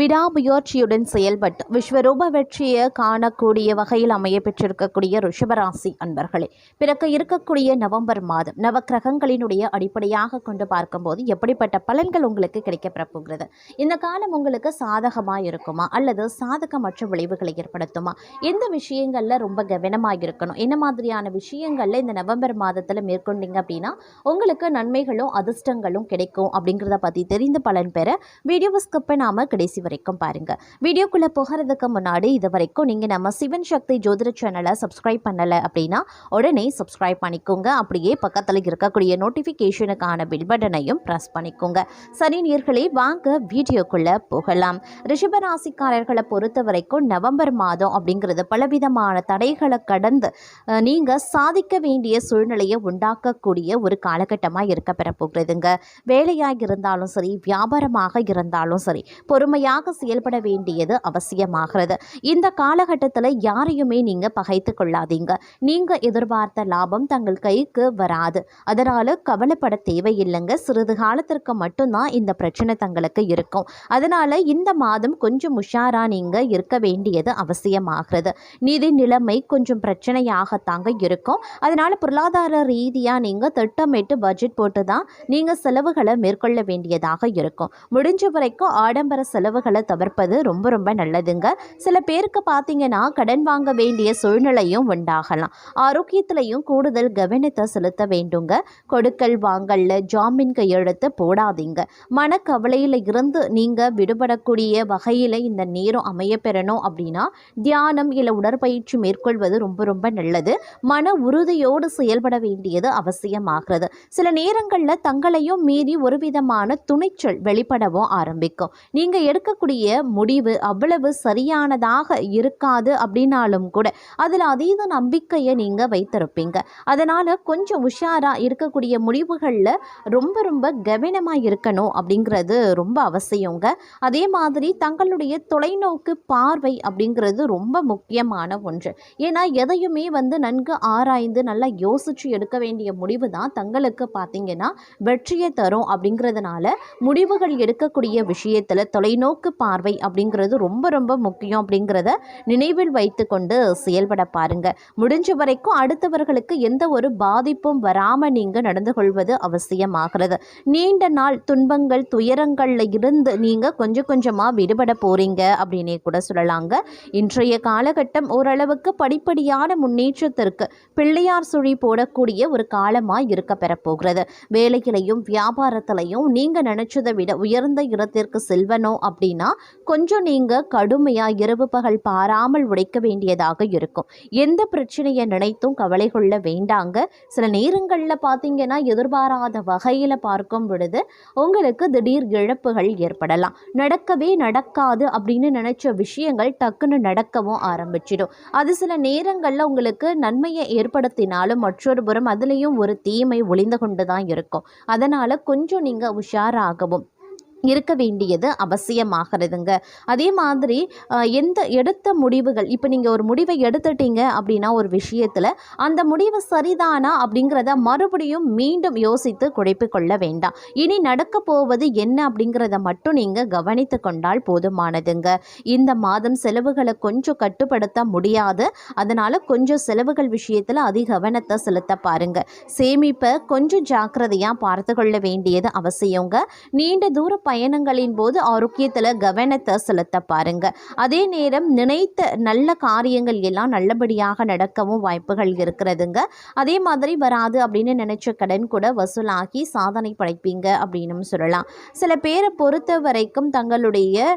விடாமுயற்சியுடன் செயல்பட்டு விஸ்வரூப வெற்றியை காணக்கூடிய வகையில் அமைய பெற்றிருக்கக்கூடிய ரிஷபராசி அன்பர்களே, பிறக்க இருக்கக்கூடிய நவம்பர் மாதம் நவக்கிரகங்களினுடைய அடிப்படையாக கொண்டு பார்க்கும்போது எப்படிப்பட்ட பலன்கள் உங்களுக்கு கிடைக்கப்பெற போகிறது? இந்த காலம் உங்களுக்கு சாதகமாக இருக்குமா அல்லது சாதகமற்ற விளைவுகளை ஏற்படுத்துமா? எந்த விஷயங்களில் ரொம்ப கவனமாக இருக்கணும்? என்ன மாதிரியான விஷயங்களில் இந்த நவம்பர் மாதத்தில் மேற்கொண்டீங்க அப்படின்னா உங்களுக்கு நன்மைகளும் அதிர்ஷ்டங்களும் கிடைக்கும் அப்படிங்கிறத பற்றி தெரிந்து பலன் பெற வீடியோவை ஸ்கிப் நாம கடைசி வரைக்கும் பாருங்க. வீடியோக்குள்ள போகிறதுக்கு முன்னாடி இது வரைக்கும் நீங்க நம்ம சிவன் சக்தி ஜோதிட சேனலை சப்ஸ்கிரைப் பண்ணல அப்படின்னா உடனே சப்ஸ்கிரைப் பண்ணிக்கோங்க. அப்படியே பக்கத்தில் இருக்கக்கூடிய நோட்டிபிகேஷனுக்கான பெல் பட்டனையும் பிரஸ் பண்ணிக்கோங்க. சரி நேயர்களே, வாங்க வீடியோக்குள்ள போகலாம். ரிஷபராசிக்காரர்களை பொறுத்த வரைக்கும் நவம்பர் மாதம் அப்படிங்கிறது பலவிதமான தடைகளை கடந்து நீங்க சாதிக்க வேண்டிய சூழ்நிலையை உண்டாக்கக்கூடிய ஒரு காலகட்டமாக இருக்க பெற போகிறதுங்க. வேலையாக இருந்தாலும் சரி, வியாபாரமாக இருந்தாலும் சரி, பொறுமையாக செயல்பட வேண்டியது அவசியமாகிறது. இந்த காலகட்டத்தில் யாரையுமே நீங்க பகைத்து கொள்ளாதீங்க. நீங்க எதிர்பார்த்த லாபம் தங்கள் கைக்கு வராது. அதனால கவலைப்பட தேவையில்லைங்க. சிறிது காலத்திற்கு மட்டும்தான் இந்த பிரச்சனை தங்களுக்கு இருக்கும். அதனால இந்த மாதம் கொஞ்சம் உஷாரா நீங்க இருக்க வேண்டியது அவசியமாகிறது. நிதி நிலைமை கொஞ்சம் பிரச்சனையாகத்தாங்க இருக்கும். அதனால பொருளாதார ரீதியா நீங்க திட்டமிட்டு பட்ஜெட் போட்டு தான் நீங்க செலவுகளை மேற்கொள்ள வேண்டியதாக இருக்கும். முடிஞ்ச வரைக்கும் ஆடம்பர செலவுகளை தவிர்ப்பது ரொம்ப ரொம்ப நல்லதுங்க. சில பேருக்கு பார்த்தீங்கன்னா கடன் வாங்க வேண்டிய சூழ்நிலையும் உண்டாகலாம். ஆரோக்கியத்திலையும் கூடுதல் கவனத்தை செலுத்த வேண்டுங்க. கொடுக்கல் வாங்கல்ல ஜாமீன் கையெழுத்து போடாதீங்க. மனக்கவலையில் இருந்து நீங்க விடுபடக்கூடிய வகையில் இந்த நேரம் அமைய பெறணும் அப்படின்னா தியானம் இல்லை உடற்பயிற்சி மேற்கொள்வது ரொம்ப ரொம்ப நல்லது. மன உறுதியோடு செயல்பட வேண்டியது அவசியமாகிறது. சில நேரங்களில் தங்களையும் மீறி ஒரு விதமான துணிச்சல் வெளிப்படவும் ஆரம்பிக்கும். நீங்க எடுக்கக்கூடிய முடிவு அவ்வளவு சரியானதாக இருக்காது அப்படின்னாலும் கூட அதில் அதீத நம்பிக்கையை நீங்க வைத்திருப்பீங்க. அதனால கொஞ்சம் உஷாரா இருக்கக்கூடிய முடிவுகளில் ரொம்ப ரொம்ப கவனமாக இருக்கணும் அப்படிங்கிறது ரொம்ப அவசியங்க. அதே மாதிரி தங்களுடைய தொலைநோக்கு பார்வை அப்படிங்கிறது ரொம்ப முக்கியமான ஒன்று. ஏன்னா எதையுமே நன்கு ஆராய்ந்து நல்லா யோசிச்சு எடுக்க வேண்டிய முடிவு தான் தங்களுக்கு பார்த்தீங்கன்னா வெற்றியை தரும். அப்படிங்கிறதுனால முடிவுகள் எடுக்கக்கூடிய விஷயத்தில் தொலைநோக்கு பார்வை அப்படிங்கிறது ரொம்ப ரொம்ப முக்கியம். அப்படிங்கிறத நினைவில் வைத்து கொண்டு செயல்பட பாருங்க. முடிஞ்ச வரைக்கும் அடுத்தவர்களுக்கு எந்த ஒரு பாதிப்பும் வராமல் நீங்க நடந்து கொள்வது அவசியமாகிறது. நீண்ட நாள் துன்பங்கள் துயரங்கள்ல இருந்து நீங்க கொஞ்சம் கொஞ்சமா விடுபட போறீங்க அப்படின்னே கூட சொல்லலாங்க. இன்றைய காலகட்டம் ஓரளவுக்கு படிப்படியான முன்னேற்றத்திற்கு பிள்ளையார் சுழி போடக்கூடிய ஒரு காலமாக இருக்க பெறப்போகிறது. வேலையிலையும் வியாபாரத்திலையும் நீங்க நினைச்சதை விட உயர்ந்த இடத்திற்கு செல்வனோ அப்படின்னா கொஞ்சம் நீங்க கடுமையா இரவு பகல் பாராமல் உழைக்க வேண்டியதாக இருக்கும். எந்த பிரச்சனையை நினைத்தும் கவலை கொள்ள வேண்டாங்க. சில நேரங்களில் பார்த்தீங்கன்னா எதிர்பாராத வகையில் பார்க்கும் பொழுது உங்களுக்கு திடீர் இழப்புகள் ஏற்படலாம். நடக்கவே நடக்காது அப்படின்னு நினைச்ச விஷயங்கள் டக்குன்னு நடக்கவும் ஆரம்பிச்சிடும். அது சில நேரங்களில் உங்களுக்கு நன்மையை ஏற்படுத்தினாலும் மற்றொரு புறம் அதுலேயும் ஒரு தீமை ஒளிந்து கொண்டு தான் இருக்கும். அதனால கொஞ்சம் நீங்க உஷாராகவும் இருக்க வேண்டியது அவசியமாகிறதுங்க. அதே மாதிரி எடுத்த முடிவுகள், இப்போ நீங்கள் ஒரு முடிவை எடுத்துட்டீங்க அப்படின்னா ஒரு விஷயத்தில் அந்த முடிவு சரிதானா அப்படிங்கிறத மறுபடியும் மீண்டும் யோசித்து குழப்பிக் கொள்ள வேண்டாம். இனி நடக்க போவது என்ன அப்படிங்கிறத மட்டும் நீங்கள் கவனித்து கொண்டால் போதுமானதுங்க. இந்த மாதம் செலவுகளை கொஞ்சம் கட்டுப்படுத்த முடியாது. அதனால் கொஞ்சம் செலவுகள் விஷயத்தில் அதிக கவனத்தை செலுத்த பாருங்க. சேமிப்பை கொஞ்சம் ஜாக்கிரதையாக பார்த்து கொள்ள வேண்டியது அவசியங்க. நீண்ட தூர பயணங்களின் போது ஆரோக்கியத்தில் கவனத்தை செலுத்த பாருங்க. அதே நேரம் நினைத்த நல்ல காரியங்கள் எல்லாம் நல்லபடியாக நடக்கவும் வாய்ப்புகள் இருக்கிறதுங்க. அதே மாதிரி வராது அப்படின்னு நினைச்ச கடன் கூட வசூலாகி சாதனை படைப்பீங்க அப்படின்னு சொல்லலாம். சில பேரை பொறுத்த வரைக்கும் தங்களுடைய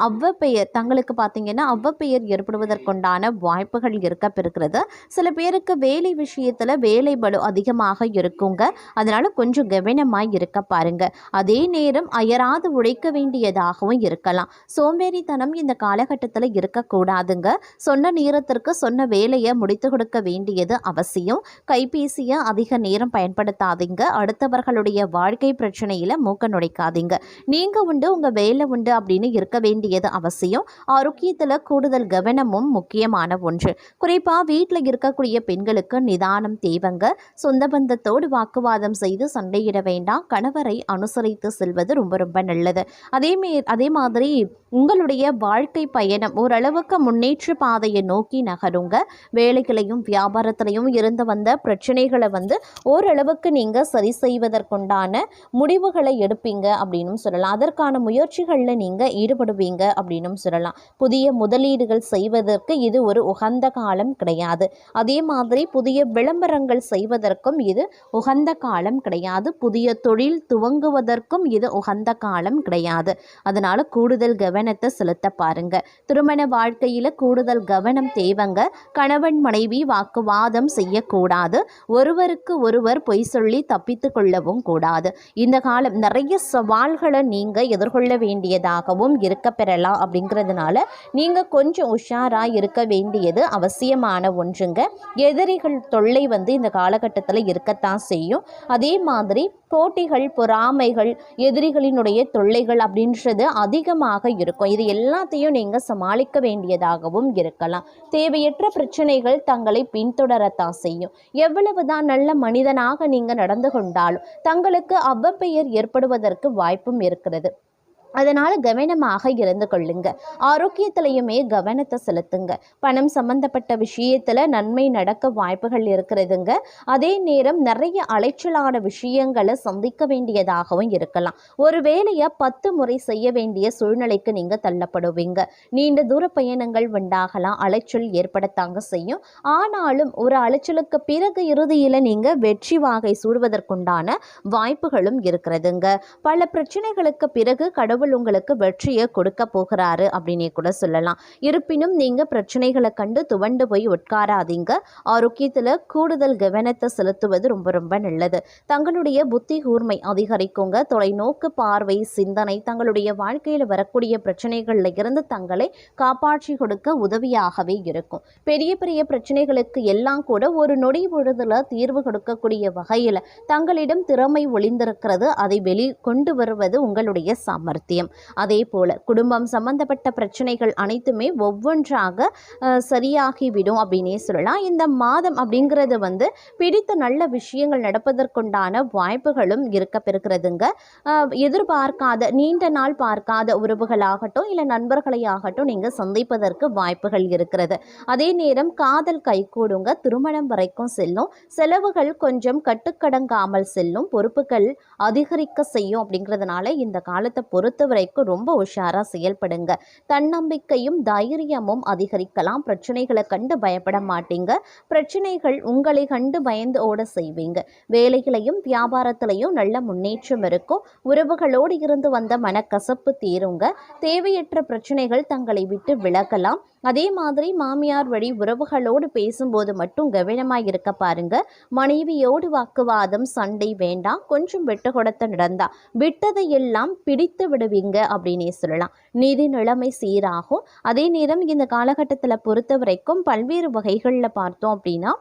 அவ்வப்பெயர் தங்களுக்கு பார்த்தீங்கன்னா அவ்வப்பெயர் ஏற்படுவதற்குண்டான வாய்ப்புகள் இருக்கிறது. சில பேருக்கு வேலை விஷயத்தில் வேலை பளு அதிகமாக இருக்குங்க. அதனால கொஞ்சம் கவனமாய் இருக்க பாருங்க. அதே நேரம் அயராது உழைக்க வேண்டியதாகவும் இருக்கலாம். சோம்பேறித்தனம் இந்த காலகட்டத்தில் இருக்கக்கூடாதுங்க. சொன்ன நேரத்திற்கு சொன்ன வேலையை முடித்து கொடுக்க வேண்டியது அவசியம். கைபேசியை அதிக நேரம் பயன்படுத்தாதீங்க. அடுத்தவர்களுடைய வாழ்க்கை பிரச்சனையில் மூக்க நுழைக்காதீங்க. நீங்கள் உண்டு உங்கள் வேலை உண்டு அப்படின்னு இருக்க வேண்டியது அவசியம். ஆரோக்கியத்தில் கூடுதல் கவனமும் முக்கியமான ஒன்று. குறிப்பாக வீட்டில் இருக்கக்கூடிய பெண்களுக்கு நிதானம் தேவைங்க. சொந்த பந்தத்தோடு வாக்குவாதம் செய்து சண்டையிட வேண்டாம். கணவரை அனுசரித்து செல்வது ரொம்ப ரொம்ப நல்லது. அதே மாதிரி உங்களுடைய வாழ்க்கை பயணம் ஓரளவுக்கு முன்னேற்ற பாதையை நோக்கி நகருங்க. வேலைகளையும் வியாபாரத்திலையும் இருந்து வந்த பிரச்சனைகளை ஓரளவுக்கு நீங்கள் சரி செய்வதற்குண்டான முடிவுகளை எடுப்பீங்க அப்படின்னும் சொல்லலாம். அதற்கான முயற்சிகளில் நீங்கள் ஈடுபடுவீங்க அப்படின்னும் சொல்லலாம். புதிய முதலீடுகள் செய்வதற்கு இது ஒரு உகந்த காலம் கிடையாது. அதே மாதிரி புதிய விளம்பரங்கள் செய்வதற்கும் இது உகந்த காலம் கிடையாது. புதிய தொழில் துவங்குவதற்கும் இது உகந்த காலம் கிடையாது. அதனால கூடுதல் கவனத்தை செலுத்த பாருங்க. திருமண வாழ்க்கையில கூடுதல் கவனம் தேவைங்க. கணவன் மனைவி வாக்குவாதம் செய்யக்கூடாது. ஒருவருக்கு ஒருவர் பொய் சொல்லி தப்பித்து கொள்ளவும் கூடாது. இந்த காலம் நிறைய சவால்களை நீங்க எதிர்கொள்ள வேண்டியதாகவும் இருக்க பெறலாம். அப்படிங்கிறதுனால நீங்க கொஞ்சம் உஷாரா இருக்க வேண்டியது அவசியமான ஒன்றுங்க. எதிரிகள் தொல்லை இந்த காலகட்டத்தில் இருக்கத்தான் செய்யும். அதே மாதிரி போட்டிகள், பொறாமைகள், எதிரிகளினுடைய தொல்லைகள் அப்படின்றது அதிகமாக இருக்கும். இது எல்லாத்தையும் நீங்கள் சமாளிக்க வேண்டியதாகவும் இருக்கலாம். தேவையற்ற பிரச்சனைகள் தங்களை பின்தொடரத்தான் செய்யும். எவ்வளவுதான் நல்ல மனிதனாக நீங்கள் நடந்து கொண்டாலும் தங்களுக்கு அவப்பெயர் ஏற்படுவதற்கு வாய்ப்பும் இருக்கிறது. அதனால் கவனமாக இருந்து கொள்ளுங்க. ஆரோக்கியத்திலையுமே கவனத்தை செலுத்துங்க. பணம் சம்பந்தப்பட்ட விஷயத்தில் நன்மை நடக்க வாய்ப்புகள் இருக்கிறதுங்க. அதே நேரம் நிறைய அலைச்சலான விஷயங்களை சந்திக்க வேண்டியதாகவும் இருக்கலாம். ஒரு வேலையை 10 முறை செய்ய வேண்டிய சூழ்நிலைக்கு நீங்கள் தள்ளப்படுவீங்க. நீண்ட தூர பயணங்கள் உண்டாகலாம். அலைச்சல் ஏற்படத்தாங்க செய்யும். ஆனாலும் ஒரு அலைச்சலுக்கு பிறகு இறுதியில் நீங்கள் வெற்றி வாகை சூடுவதற்குண்டான வாய்ப்புகளும் இருக்கிறதுங்க. பல பிரச்சனைகளுக்கு பிறகு கடவுள் உங்களுக்கு வெற்றியை கொடுக்க போகிறாரு அப்படின்னே கூட சொல்லலாம். இருப்பினும் நீங்க பிரச்சனைகளை கண்டு துவண்டு போய் உட்காராதீங்க. ஆரோக்கியத்துல கூடுதல் கவனத்தை செலுத்துவது ரொம்ப ரொம்ப நல்லது. தங்களுடைய புத்தி கூர்மை அதிகரிக்குங்க. தொலைநோக்கு பார்வை, சிந்தனை தங்களுடைய வாழ்க்கையில் வரக்கூடிய பிரச்சனைகள்ல இருந்து தங்களை காப்பாற்றி கொடுக்க உதவியாகவே இருக்கும். பெரிய பெரிய பிரச்சனைகளுக்கு எல்லாம் கூட ஒரு நொடி பொழுதுல தீர்வு கொடுக்கக்கூடிய வகையில் தங்களிடம் திறமை ஒளிந்திருக்கிறது. அதை வெளிக்கொண்டு வருவது உங்களுடைய சாமர்த்தியம். அதே போல குடும்பம் சம்பந்தப்பட்ட பிரச்சனைகள் அனைத்துமே ஒவ்வொன்றாக சரியாகிவிடும் அப்படின்னே சொல்லலாம். இந்த மாதம் அப்படிங்கிறது பிடித்த நல்ல விஷயங்கள் நடப்பதற்குண்டான வாய்ப்புகளும் இருக்க பெறுகிறதுங்க. எதிர்பார்க்காத நீண்ட நாள் பார்க்காத உறவுகளாகட்டும் இல்லை நண்பர்களை ஆகட்டும் நீங்கள் சந்திப்பதற்கு வாய்ப்புகள் இருக்கிறது. அதே நேரம் காதல் கைகூடுங்க. திருமணம் வரைக்கும் செல்லும். செலவுகள் கொஞ்சம் கட்டுக்கடங்காமல் செல்லும். பொறுப்புகள் அதிகரிக்க செய்யும். அப்படிங்கிறதுனால இந்த காலத்தை பொறுத்த வரைக்கும் ரொம்ப உஷாரா செயல்படுங்க. தன்னம்பிக்கையும் தைரியமும் அதிகரிக்கலாம். பிரச்சனைகளை கண்டு பயப்பட மாட்டீங்க. பிரச்சனைகள் உங்களை கண்டு பயந்து ஓட செய்வீங்க. வேலைகளையும் வியாபாரத்திலையும் நல்ல முன்னேற்றம் இருக்கும். உறவுகளோடு இருந்து வந்த மனக்கசப்பு தீருங்க. தேவையற்ற பிரச்சனைகள் தங்களை விட்டு விலகலாம். அதே மாதிரி மாமியார் வழி உறவுகளோடு பேசும்போது மட்டும் கவனமாக இருக்க பாருங்க. மனைவியோடு வாக்குவாதம், சண்டை வேண்டாம். கொஞ்சம் விட்டு கொடுத்த நடந்தா விட்டதை எல்லாம் பிடித்து விடுவீங்க அப்படின்னே சொல்லலாம். நிதி நிலைமை சீராகும். அதே நேரம் இந்த காலகட்டத்தில் பொறுத்த வரைக்கும் பல்வேறு வகைகளில் பார்த்தோம் அப்படின்னா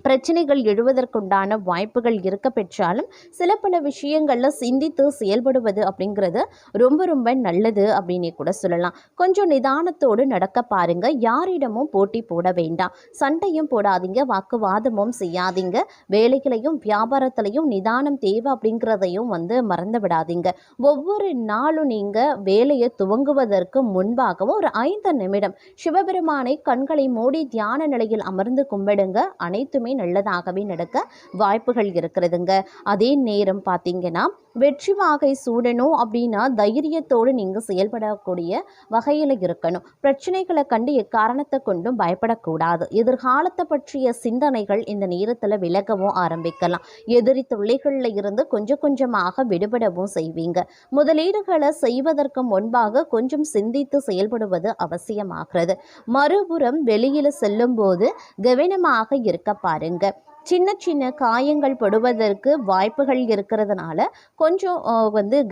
பிரச்சனைகள் எழுவதற்குண்டான வாய்ப்புகள் இருக்க பெற்றாலும் சில பல விஷயங்களில் சிந்தித்து செயல்படுவது அப்படிங்கிறது ரொம்ப ரொம்ப நல்லது அப்படின்னே கூட சொல்லலாம். கொஞ்சம் நிதானத்தோடு நடக்க பாருங்க. யாரிடமும் போட்டி போட வேண்டாம். சண்டையும் போடாதீங்க. வாக்குவாதமும் செய்யாதீங்க. வேலைகளையும் வியாபாரத்திலையும் நிதானம் தேவை அப்படிங்கிறதையும் மறந்து விடாதீங்க. ஒவ்வொரு நாளும் நீங்கள் வேலையை துவங்குவதற்கு முன்பாகவும் ஒரு 5 நிமிடம் சிவபெருமானை கண்களை மூடி தியான நிலையில் அமர்ந்து கும்பிடுங்க. அனைத்துமே நல்லதாகவே நடக்க வாய்ப்புகள் இருக்கிறதுங்க. அதே நேரம் பார்த்தீங்கன்னா வெற்றி வாகை சூடணும் அப்படின்னா தைரியத்தோடு நீங்கள் செயல்படக்கூடிய வகையில் இருக்கணும். பிரச்சனைகளை கண்டு எக்காரணத்தை கொண்டும் பயப்படக்கூடாது. எதிர்காலத்தை பற்றிய சிந்தனைகள் இந்த நேரத்தில் விலகவும் ஆரம்பிக்கலாம். எதிரி தொல்லைகளில் இருந்து கொஞ்சம் கொஞ்சமாக விடுபடவும் செய்வீங்க. முதலீடுகளை செய்வதற்கு முன்பாக கொஞ்சம் சிந்தித்து செயல்படுவது அவசியமாகிறது. மறுபுறம் வெளியில் செல்லும் போது கவனமாக இருக்க பாருங்க. சின்ன சின்ன காயங்கள் படுவதற்கு வாய்ப்புகள் இருக்கிறதுனால கொஞ்சம்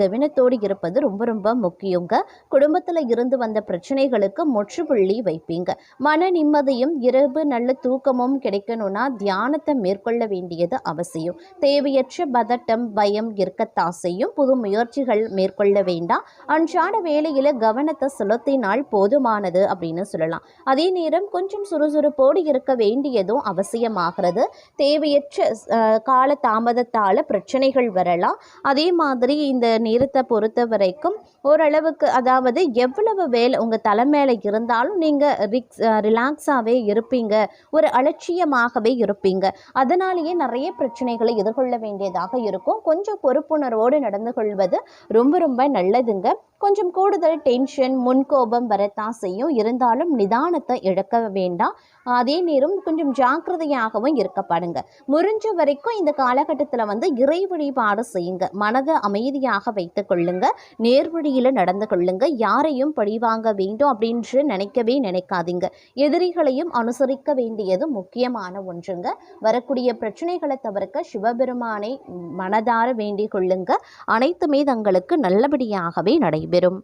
கவனத்தோடு இருப்பது ரொம்ப ரொம்ப முக்கியங்க. குடும்பத்தில் இருந்து வந்த பிரச்சனைகளுக்கு முற்றுப்புள்ளி வைப்பீங்க. மன நிம்மதியும் இரவு நல்ல தூக்கமும் கிடைக்கணும்னா தியானத்தை மேற்கொள்ள வேண்டியது அவசியம். தேவையற்ற பதட்டம், பயம் இருக்கத்தான் செய்யும். புது முயற்சிகள் மேற்கொள்ள வேண்டாம். அன்றாட வேலையில் கவனத்தை செலுத்தினால் போதுமானது அப்படின்னு சொல்லலாம். அதே நேரம் கொஞ்சம் சுறுசுறுப்போடு இருக்க வேண்டியதும் அவசியமாகிறது. தேவையற்ற கால தாமதத்தால் பிரச்சனைகள் வரலாம். அதே மாதிரி இந்த நேரத்தை பொறுத்த வரைக்கும் ஓரளவுக்கு, அதாவது எவ்வளவு வேலை உங்கள் தலை மேலே இருந்தாலும் நீங்கள் ரிலாக்ஸாகவே இருப்பீங்க, ஒரு அலட்சியமாகவே இருப்பீங்க. அதனாலேயே நிறைய பிரச்சனைகளை எதிர்கொள்ள வேண்டியதாக இருக்கும். கொஞ்சம் பொறுப்புணர்வோடு நடந்து கொள்வது ரொம்ப ரொம்ப நல்லதுங்க. கொஞ்சம் கூடுதல் டென்ஷன், முன்கோபம் வரத்தான் செய்யும். இருந்தாலும் நிதானத்தை இழக்க வேண்டாம். அதே நேரம் கொஞ்சம் ஜாக்கிரதையாகவும் இருக்கப்படுங்க. முடிஞ்ச வரைக்கும் இந்த காலகட்டத்தில் இறை வழிபாடு செய்யுங்க. மனதை அமைதியாக வைத்துக் கொள்ளுங்க. நேர்வழியில் நடந்து கொள்ளுங்க. யாரையும் பழிவாங்க வேண்டும் அப்படின்னு நினைக்கவே நினைக்காதீங்க. எதிரிகளையும் அனுசரிக்க வேண்டியது முக்கியமான ஒன்றுங்க. வரக்கூடிய பிரச்சனைகளை தவிர்க்க சிவபெருமானை மனதார வேண்டிக் கொள்ளுங்க. அனைத்துமே தங்களுக்கு நல்லபடியாகவே நடைபெறும்.